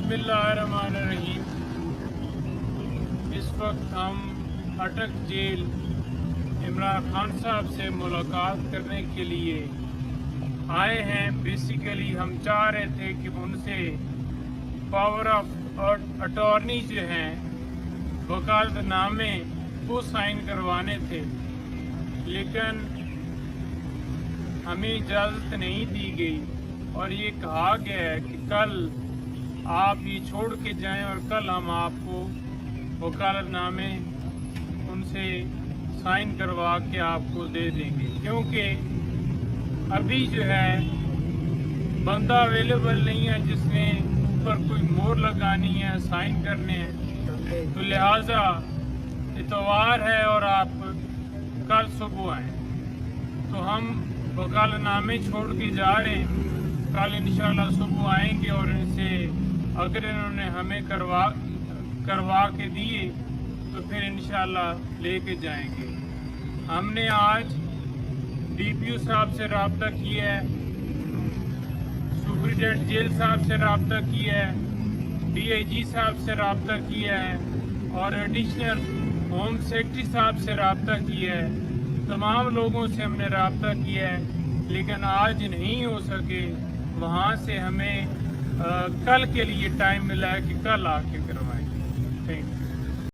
बिस्मिल्लाहिर्रहमानिर्रहीम। इस वक्त हम अटक जेल इमरान खान साहब से मुलाकात करने के लिए आए हैं। बेसिकली हम चाह रहे थे कि उनसे पावर ऑफ अटॉर्नी जो हैं वकालतनामे वो साइन करवाने थे, लेकिन हमें इजाज़त नहीं दी गई और ये कहा गया है कि कल आप ये छोड़ के जाएं और कल हम आपको वकालतनामे उनसे साइन करवा के आपको दे देंगे, क्योंकि अभी जो है बंदा अवेलेबल नहीं है जिसने ऊपर कोई मोहर लगानी है, साइन करने हैं। तो लिहाजा इतवार है और आप कल सुबह आएँ। तो हम वकालतनामे छोड़ के जा रहे हैं, कल इंशाल्लाह सुबह आएंगे और इनसे अगर इन्होंने हमें करवा के दिए तो फिर इंशाल्लाह लेके जाएंगे। हमने आज DPO साहब से रब्ता किया है, सुपरिटेंडेंट जेल साहब से रब्ता किया है, DIG साहब से रब्ता किया है और एडिशनल होम सेक्रेटरी साहब से रब्ता किया है। तमाम लोगों से हमने रब्ता किया है, लेकिन आज नहीं हो सके। वहाँ से हमें कल के लिए टाइम मिला है कि कल आके करवाएंगे। Thank you.